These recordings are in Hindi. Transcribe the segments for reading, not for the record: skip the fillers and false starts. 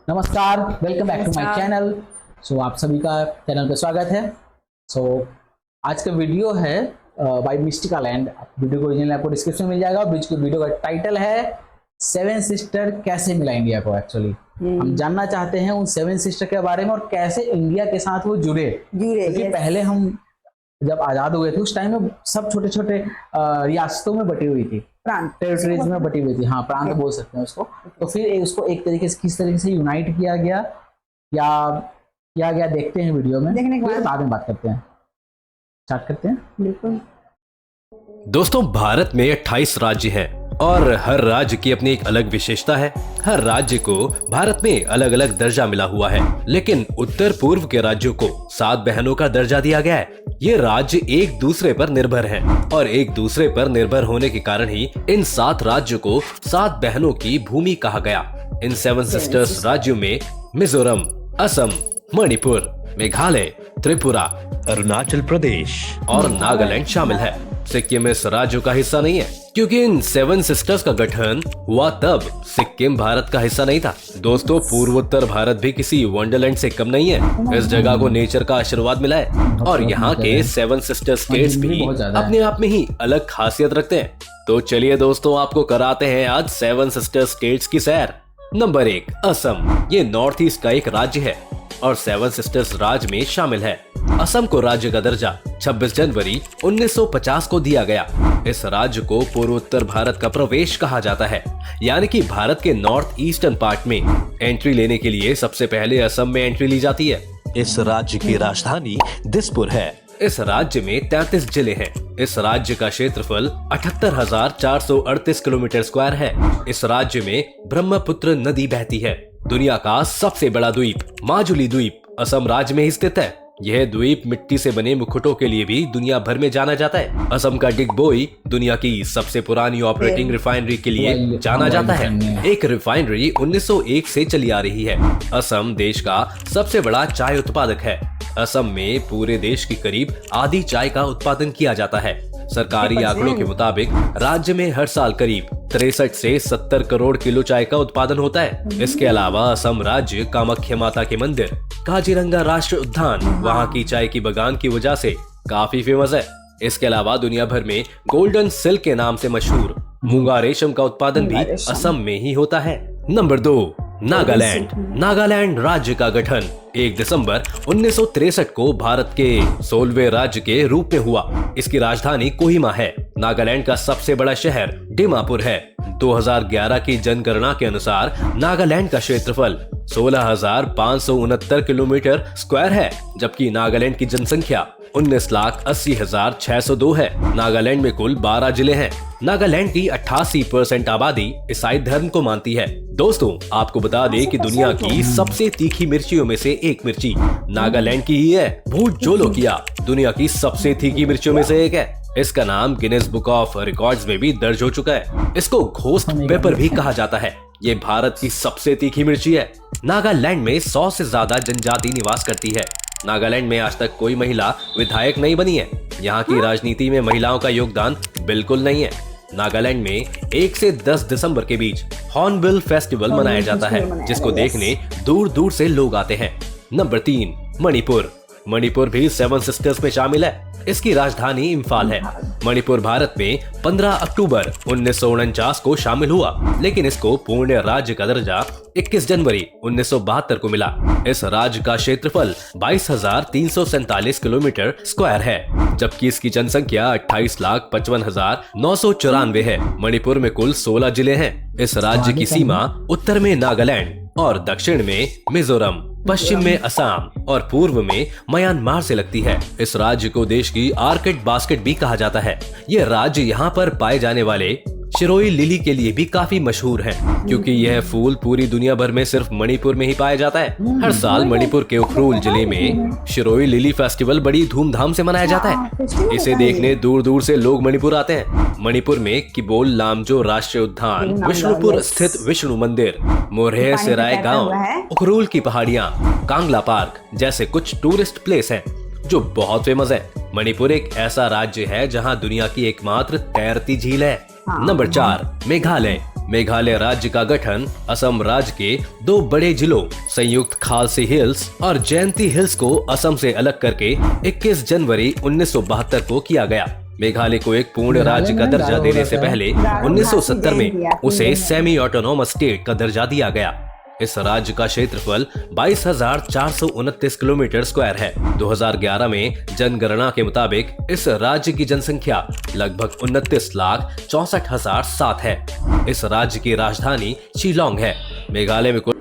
नमस्कार, welcome back to my channel. आप सभी का चैनल पे स्वागत है। आज का वीडियो है बाय मिस्टिका लैंड। वीडियो को ओरिजिनल आपको डिस्क्रिप्शन में मिल जाएगा। वीडियो का टाइटल है सेवन सिस्टर कैसे मिला इंडिया को। एक्चुअली हम जानना चाहते हैं उन सेवन सिस्टर के बारे में और कैसे इंडिया के साथ वो जुड़े। क्योंकि पहले हम जब आजाद हुए थे उस टाइम में सब छोटे छोटे रियासतों में बटी हुई थी, टेरिटरीज में बटी हुई थी। हाँ, प्रांत बोल सकते हैं उसको। तो फिर उसको एक तरीके से किस तरीके से यूनाइट किया गया या देखते हैं वीडियो में, देखने के बाद में बात करते हैं। स्टार्ट करते हैं। बिल्कुल दोस्तों, भारत में 28 राज्य हैं और हर राज्य की अपनी एक अलग विशेषता है। हर राज्य को भारत में अलग अलग दर्जा मिला हुआ है, लेकिन उत्तर पूर्व के राज्यों को 7 बहनों का दर्जा दिया गया है। ये राज्य एक दूसरे पर निर्भर हैं और एक दूसरे पर निर्भर होने के कारण ही इन 7 राज्यों को 7 बहनों की भूमि कहा गया। इन 7 सिस्टर्स राज्यों में मिजोरम, असम, मणिपुर, मेघालय, त्रिपुरा, अरुणाचल प्रदेश और नागालैंड शामिल है। सिक्किम इस राज्य का हिस्सा नहीं है क्योंकि इन 7 सिस्टर्स का गठन हुआ तब सिक्किम भारत का हिस्सा नहीं था। दोस्तों, पूर्वोत्तर भारत भी किसी वंडरलैंड से कम नहीं है। इस जगह को नेचर का आशीर्वाद मिला है और यहाँ के 7 सिस्टर स्टेट्स भी अपने आप में ही अलग खासियत रखते हैं। तो चलिए दोस्तों, आपको कराते हैं आज 7 सिस्टर स्टेट्स की सैर। नंबर 1, असम। ये नॉर्थ ईस्ट का एक राज्य है और 7 सिस्टर्स राज्य में शामिल है। असम को राज्य का दर्जा 26 जनवरी 1950 को दिया गया। इस राज्य को पूर्वोत्तर भारत का प्रवेश कहा जाता है, यानी कि भारत के नॉर्थ ईस्टर्न पार्ट में एंट्री लेने के लिए सबसे पहले असम में एंट्री ली जाती है। इस राज्य की राजधानी दिसपुर है। इस राज्य में 33 जिले हैं। इस राज्य का क्षेत्रफल 78,438 किलोमीटर स्क्वायर है। इस राज्य में ब्रह्मपुत्र नदी बहती है। दुनिया का सबसे बड़ा द्वीप माजुली द्वीप असम राज्य में ही स्थित है। यह द्वीप मिट्टी से बने मुकुटों के लिए भी दुनिया भर में जाना जाता है। असम का डिगबोई दुनिया की सबसे पुरानी ऑपरेटिंग रिफाइनरी के लिए जाना जाता है। एक रिफाइनरी 1901 से चली आ रही है। असम देश का सबसे बड़ा चाय उत्पादक है। असम में पूरे देश की करीब आधी चाय का उत्पादन किया जाता है। सरकारी आंकड़ों के मुताबिक राज्य में हर साल करीब 63 से 70 करोड़ किलो चाय का उत्पादन होता है। इसके अलावा असम राज्य कामाख्या माता के मंदिर, काजीरंगा राष्ट्रीय उद्यान वहाँ की चाय की बगान की वजह से काफी फेमस है। इसके अलावा दुनिया भर में गोल्डन सिल्क के नाम से मशहूर मूंगा रेशम का उत्पादन भी असम में ही होता है। नंबर 2, नागालैंड। नागालैंड राज्य का गठन 1 दिसंबर 1963 को भारत के 16वें राज्य के रूप में हुआ। इसकी राजधानी कोहिमा है। नागालैंड का सबसे बड़ा शहर दीमापुर है। 2011 की जनगणना के अनुसार नागालैंड का क्षेत्रफल 16,569 किलोमीटर स्क्वायर है, जबकि नागालैंड की जनसंख्या 19,80,602 है। नागालैंड में कुल 12 जिले हैं। नागालैंड की 88% आबादी ईसाई धर्म को मानती है। दोस्तों, आपको बता दें कि दुनिया की सबसे तीखी मिर्चियों में से एक मिर्ची नागालैंड की ही है। भूत जोलोकिया दुनिया की सबसे तीखी मिर्चियों में से एक है। इसका नाम गिनेस बुक ऑफ रिकॉर्ड्स में भी दर्ज हो चुका है। इसको घोस्ट पेपर भी कहा जाता है। ये भारत की सबसे तीखी मिर्ची है। नागालैंड में 100 से ज्यादा जनजाति निवास करती है। नागालैंड में आज तक कोई महिला विधायक नहीं बनी है। यहाँ की राजनीति में महिलाओं का योगदान बिल्कुल नहीं है। नागालैंड में 1 से 10 दिसंबर के बीच हॉर्नबिल फेस्टिवल मनाया जाता है, जिसको देखने दूर दूर से लोग आते हैं। नंबर 3, मणिपुर। मणिपुर भी 7 सिस्टर्स में शामिल है। इसकी राजधानी इम्फाल है। मणिपुर भारत में 15 अक्टूबर 1949 को शामिल हुआ, लेकिन इसको पूर्ण राज्य का दर्जा 21 जनवरी 1972 को मिला। इस राज्य का क्षेत्रफल 22,347 किलोमीटर स्क्वायर है, जबकि इसकी जनसंख्या 28,55,994 है। मणिपुर में कुल 16 जिले हैं। इस राज्य की सीमा उत्तर में नागालैंड और दक्षिण में मिजोरम, पश्चिम में असम और पूर्व में म्यांमार से लगती है। इस राज्य को देश की आर्किड बास्केट भी कहा जाता है। ये राज्य यहाँ पर पाए जाने वाले शिरोई लिली के लिए भी काफी मशहूर है, क्योंकि यह फूल पूरी दुनिया भर में सिर्फ मणिपुर में ही पाया जाता है। हर साल मणिपुर के उखरूल जिले में शिरोई लिली फेस्टिवल बड़ी धूमधाम से मनाया जाता है। इसे देखने दूर दूर से लोग मणिपुर आते हैं। मणिपुर में किबोल लामजो राष्ट्रीय उद्यान, विष्णुपुर स्थित विष्णु मंदिर, मोरहे सेराय गांव, उखरूल की पहाड़ियां, कांगला पार्क जैसे कुछ टूरिस्ट प्लेस हैं जो बहुत फेमस है। मणिपुर एक ऐसा राज्य है जहां दुनिया की एकमात्र तैरती झील है। नंबर 4, मेघालय। मेघालय राज्य का गठन असम राज्य के दो बड़े जिलों संयुक्त खालसी हिल्स और जयंती हिल्स को असम से अलग करके 21 जनवरी 1972 को किया गया। मेघालय को एक पूर्ण राज्य का दर्जा देने से पहले 1970 में उसे सेमी ऑटोनोमस स्टेट का दर्जा दिया गया। इस राज्य का क्षेत्रफल 22,429 किलोमीटर स्क्वायर है। 2011 में जनगणना के मुताबिक इस राज्य की जनसंख्या लगभग 29,64,007 है। इस राज्य की राजधानी शिलोंग है। मेघालय में कुल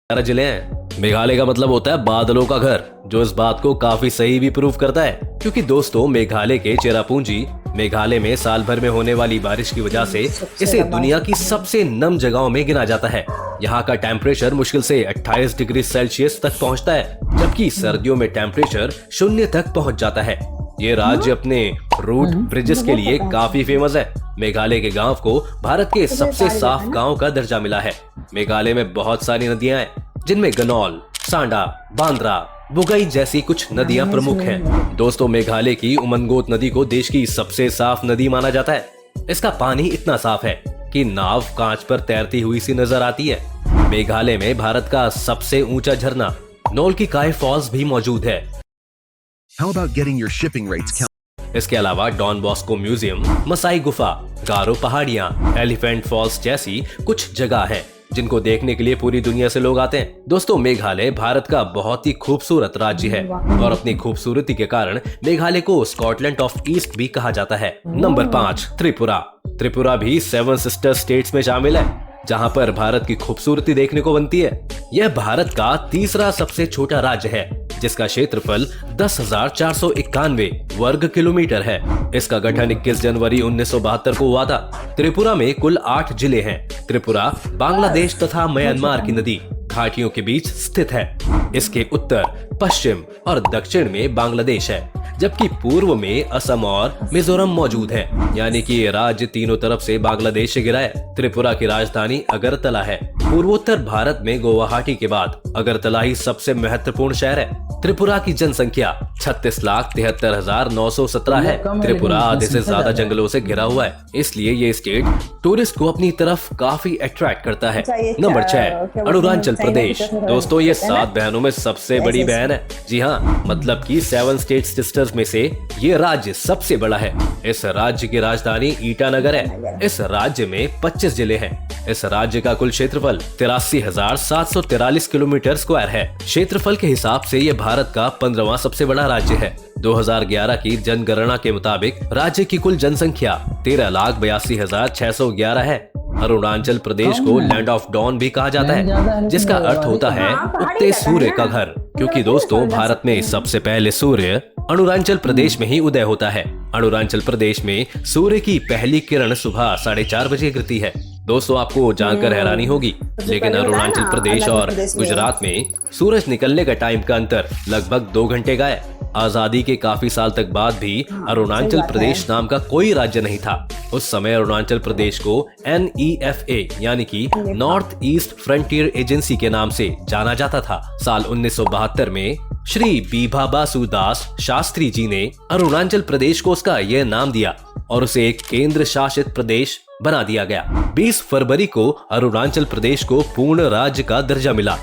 11 जिले हैं। मेघालय का मतलब होता है बादलों का घर, जो इस बात को काफी सही भी प्रूव करता है, क्योंकि दोस्तों मेघालय के चेरापूंजी मेघालय में साल भर में होने वाली बारिश की वजह से इसे दुनिया की सबसे नम जगहों में गिना जाता है। यहाँ का टेम्परेचर मुश्किल से 28 डिग्री सेल्सियस तक पहुँचता है, जबकि सर्दियों में टेम्परेचर 0 तक पहुँच जाता है। ये राज्य अपने रूट ब्रिजेस के लिए काफी फेमस है। मेघालय के गांव को भारत के सबसे साफ गांव का दर्जा मिला है। मेघालय में बहुत सारी नदियां हैं, जिनमें गनौल, सांडा, बांद्रा, बुगई जैसी कुछ नदियां प्रमुख हैं। दोस्तों मेघालय की उमनगोत नदी को देश की सबसे साफ नदी माना जाता है। इसका पानी इतना साफ है कि नाव कांच पर तैरती हुई सी नजर आती है। मेघालय में भारत का सबसे ऊंचा झरना नोल की काय फॉल्स भी मौजूद है। How about getting your shipping rates इसके अलावा डॉन बॉस्को म्यूजियम, मसाई गुफा, गारो पहाड़ियां, एलिफेंट फॉल्स जैसी कुछ जगह हैं, जिनको देखने के लिए पूरी दुनिया से लोग आते हैं। दोस्तों मेघालय भारत का बहुत ही खूबसूरत राज्य है और अपनी खूबसूरती के कारण मेघालय को स्कॉटलैंड ऑफ ईस्ट भी कहा जाता है। नंबर 5 त्रिपुरा। त्रिपुरा भी 7 सिस्टर स्टेट्स में शामिल है, जहां पर भारत की खूबसूरती देखने को बनती है। यह भारत का तीसरा सबसे छोटा राज्य है, जिसका क्षेत्रफल 10,491 वर्ग किलोमीटर है। इसका गठन 21 जनवरी 1972 को हुआ था। त्रिपुरा में कुल 8 जिले हैं। त्रिपुरा बांग्लादेश तथा म्यांमार की नदी घाटियों के बीच स्थित है। इसके उत्तर, पश्चिम और दक्षिण में बांग्लादेश है, जबकि पूर्व में असम और मिजोरम मौजूद है। यानी कि ये राज्य तीनों तरफ से बांग्लादेश से घिरा है। त्रिपुरा की राजधानी अगरतला है। पूर्वोत्तर भारत में गुवाहाटी के बाद अगरतला ही सबसे महत्वपूर्ण शहर है। त्रिपुरा की जनसंख्या 36,73,917 है। त्रिपुरा आधे से ज्यादा जंगलों से घिरा हुआ है, इसलिए ये स्टेट टूरिस्ट को अपनी तरफ काफी अट्रैक्ट करता है। नंबर 6 अरुणाचल प्रदेश। दोस्तों ये 7 बहनों में सबसे बड़ी बहन है। जी हाँ, मतलब कि 7 स्टेट सिस्टर्स में से ये राज्य सबसे बड़ा है। इस राज्य की राजधानी ईटानगर है। इस राज्य में 25 जिले हैं। इस राज्य का कुल क्षेत्रफल 83,743 किलोमीटर स्क्वायर है। क्षेत्रफल के हिसाब से ये भारत का 15वां सबसे बड़ा राज्य है। 2011 की जनगणना के मुताबिक राज्य की कुल जनसंख्या 13,82,611 है। अरुणाचल प्रदेश को लैंड ऑफ डॉन भी कहा जाता है, जिसका अर्थ होता है उगते सूर्य का घर, क्योंकि दोस्तों भारत में सबसे पहले सूर्य अरुणाचल प्रदेश में ही उदय होता है। अरुणाचल प्रदेश में सूर्य की पहली किरण सुबह 4:30 बजे गिरती है। दोस्तों आपको जानकर हैरानी होगी, लेकिन अरुणाचल प्रदेश और गुजरात में सूरज निकलने का टाइम का अंतर लगभग 2 घंटे का है। आजादी के काफी साल तक बाद भी अरुणाचल प्रदेश नाम का कोई राज्य नहीं था। उस समय अरुणाचल प्रदेश को NEFA यानी कि नॉर्थ ईस्ट फ्रंटियर एजेंसी के नाम से जाना जाता था। साल 1972 में श्री बीभा बासु दास शास्त्री जी ने अरुणाचल प्रदेश को उसका यह नाम दिया और उसे एक केंद्र शासित प्रदेश बना दिया गया। 20 फरवरी को अरुणाचल प्रदेश को पूर्ण राज्य का दर्जा मिला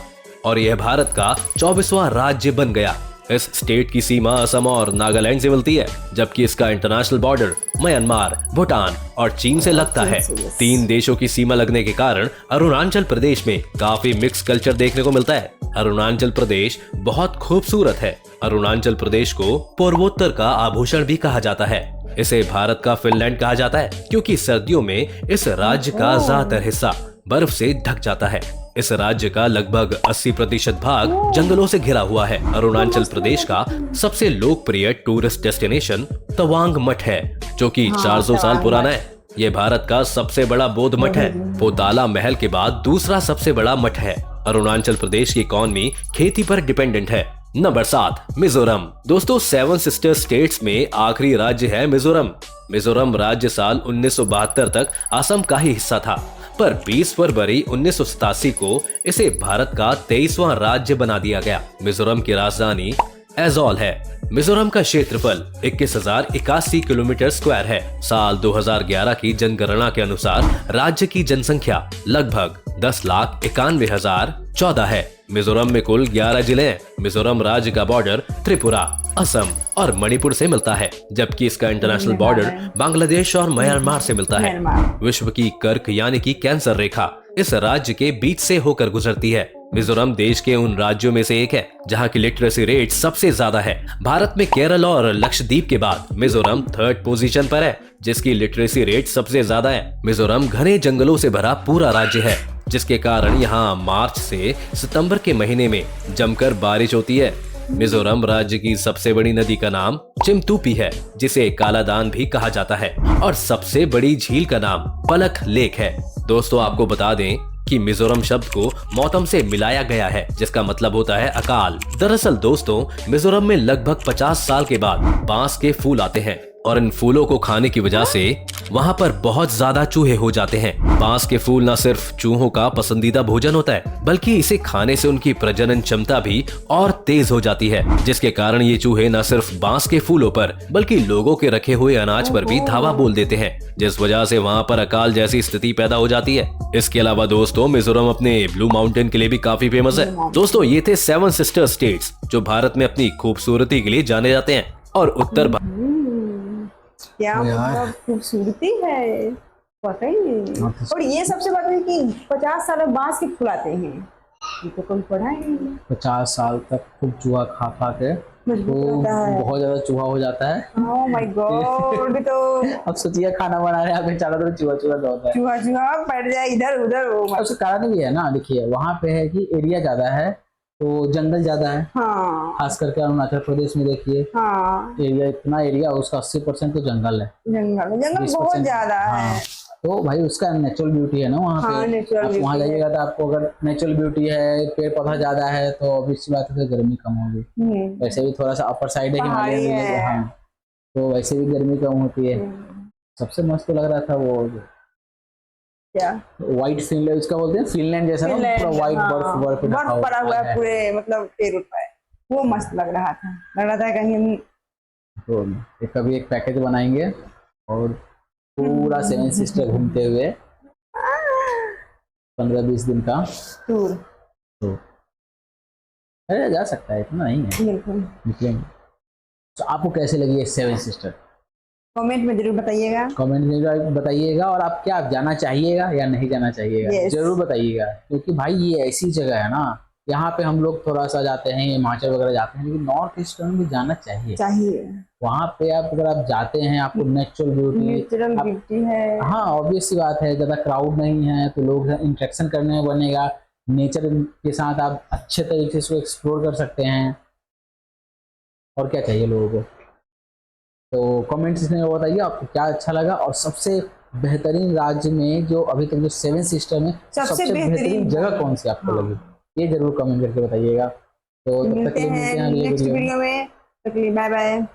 और यह भारत का 24वां राज्य बन गया। इस स्टेट की सीमा असम और नागालैंड से मिलती है, जबकि इसका इंटरनेशनल बॉर्डर म्यांमार, भूटान और चीन से लगता है। 3 देशों की सीमा लगने के कारण अरुणाचल प्रदेश में काफी मिक्स कल्चर देखने को मिलता है। अरुणाचल प्रदेश बहुत खूबसूरत है। अरुणाचल प्रदेश को पूर्वोत्तर का आभूषण भी कहा जाता है। इसे भारत का फिनलैंड कहा जाता है, क्योंकि सर्दियों में इस राज्य का ज्यादातर हिस्सा बर्फ से ढक जाता है। इस राज्य का लगभग 80% भाग जंगलों से घिरा हुआ है। अरुणाचल प्रदेश का सबसे लोकप्रिय टूरिस्ट डेस्टिनेशन तवांग मठ है, जो कि 400 साल पुराना है। ये भारत का सबसे बड़ा बौद्ध मठ है। पोताला महल के बाद दूसरा सबसे बड़ा मठ है। अरुणाचल प्रदेश की इकॉनमी खेती पर डिपेंडेंट है। नंबर 7 मिजोरम। दोस्तों 7 सिस्टर स्टेट्स में आखिरी राज्य है मिजोरम। मिजोरम राज्य साल 1972 तक असम का ही हिस्सा था, पर 20 फरवरी 1987 को इसे भारत का 23वां राज्य बना दिया गया। मिजोरम की राजधानी एजॉल है। मिजोरम का क्षेत्रफल 21,081 किलोमीटर स्क्वायर है। साल 2011 की जनगणना के अनुसार राज्य की जनसंख्या लगभग 10,91,014 है। मिजोरम में कुल 11 जिले हैं। मिजोरम राज्य का बॉर्डर त्रिपुरा, असम और मणिपुर से मिलता है, जबकि इसका इंटरनेशनल बॉर्डर बांग्लादेश और म्यांमार से मिलता है। विश्व की कर्क यानी कि कैंसर रेखा इस राज्य के बीच से होकर गुजरती है। मिजोरम देश के उन राज्यों में से एक है जहां की लिटरेसी रेट सबसे ज्यादा है। भारत में केरल और लक्षद्वीप के बाद मिजोरम 3rd पोजीशन पर है, जिसकी लिटरेसी रेट सबसे ज्यादा है। मिजोरम घने जंगलों से भरा पूरा राज्य है, जिसके कारण यहाँ मार्च से सितंबर के महीने में जमकर बारिश होती है। मिजोरम राज्य की सबसे बड़ी नदी का नाम चिमतूपी है, जिसे कालादान भी कहा जाता है, और सबसे बड़ी झील का नाम पलक लेक है। दोस्तों, आपको बता दें कि मिजोरम शब्द को मौतम से मिलाया गया है, जिसका मतलब होता है अकाल। दरअसल दोस्तों, मिजोरम में लगभग 50 साल के बाद बांस के फूल आते हैं, और इन फूलों को खाने की वजह से वहाँ पर बहुत ज्यादा चूहे हो जाते हैं। बांस के फूल न सिर्फ चूहों का पसंदीदा भोजन होता है, बल्कि इसे खाने से उनकी प्रजनन क्षमता भी और तेज हो जाती है, जिसके कारण ये चूहे न सिर्फ बांस के फूलों पर बल्कि लोगों के रखे हुए अनाज पर भी धावा बोल देते हैं, जिस वजह से वहाँ पर अकाल जैसी स्थिति पैदा हो जाती है। इसके अलावा दोस्तों, मिजोरम अपने ब्लू माउंटेन के लिए भी काफी फेमस है। दोस्तों, ये थे 7 सिस्टर स्टेट्स जो भारत में अपनी खूबसूरती के लिए जाने जाते हैं। और उत्तर क्या मतलब खूबसूरती है, पता ही नहीं। और ये सबसे बात है कि 50 साल में बांस के फूल आते हैं, ये तो कोई पढ़ा ही नहीं। 50 साल तक खूब चूहा खा खा के तो बहुत ज्यादा चूहा हो जाता है। Oh my God. तो अब सोचिए, खाना बना रहे हैं, आपके चारों तरफ चूहा चूहा होता है। चूहा चूहा बैठ जाए इधर उधर। उसका कारण भी है ना, देखिए वहाँ पे है कि एरिया ज्यादा है तो जंगल ज्यादा है। हाँ, खास करके अरुणाचल प्रदेश में देखिए, हाँ, एरिया इतना एरिया उसका 80% तो जंगल है। जंगल जंगल 20% बहुत ज्यादा है। हाँ, तो भाई उसका नेचुरल ब्यूटी है ना वहाँ हाँ, पे। नेचुरल आप वहाँ ब्यूटी जाइएगा तो आपको अगर नेचुरल ब्यूटी है, पेड़ पौधा ज्यादा है, तो ऑब्वियस बात है गर्मी कम होगी। वैसे भी थोड़ा सा अपर साइड है हिमालय पहाड़ी में, है। हाँ, तो वैसे भी गर्मी कम होती है। सबसे मस्त लग रहा था वो क्या व्हाइट फिनलैंड, उसका बोलते हैं फिनलैंड जैसा ना, पूरा व्हाइट बर्फ बर्फ पड़ा हुआ है पूरे, मतलब पेड़ पर। वो मस्त लग रहा था, कहीं हम तो कभी एक पैकेज बनाएंगे और पूरा 7 सिस्टर घूमते हुए 15-20 दिन का टूर। तो अरे जा सकता है, इतना नहीं है, बिल्कुल। निकलेंगे। तो आपको कैसे लगी ये 7 सिस्टर? कमेंट में जरूर बताइएगा। कमेंट में बताइएगा, और आप क्या जाना चाहिएगा या नहीं जाना चाहिएगा Yes. जरूर बताइएगा, क्योंकि भाई ये ऐसी जगह है ना, यहाँ पे हम लोग थोड़ा सा जाते हैं, हिमाचल वगैरह जाते हैं, लेकिन नॉर्थ ईस्ट में भी जाना चाहिए। वहाँ पे आप अगर आप जाते हैं, आपको नेचुरल ब्यूटी है। हाँ, ऑब्वियस सी बात है, ज्यादा क्राउड नहीं है तो लोग इंटरेक्शन करने में बनेगा, नेचर के साथ आप अच्छे तरीके से एक्सप्लोर कर सकते हैं। और क्या चाहिए लोगों को? तो कमेंट्स में बताइए आपको क्या अच्छा लगा, और सबसे बेहतरीन राज्य में जो अभी तक जो 7 सिस्टर में सबसे बेहतरीन जगह कौन सी आपको लगी, ये जरूर कमेंट करके बताइएगा। तो तब तक के लिए मिलते हैं अगले नेक्स्ट वीडियो में। वीडियो में। Bye bye.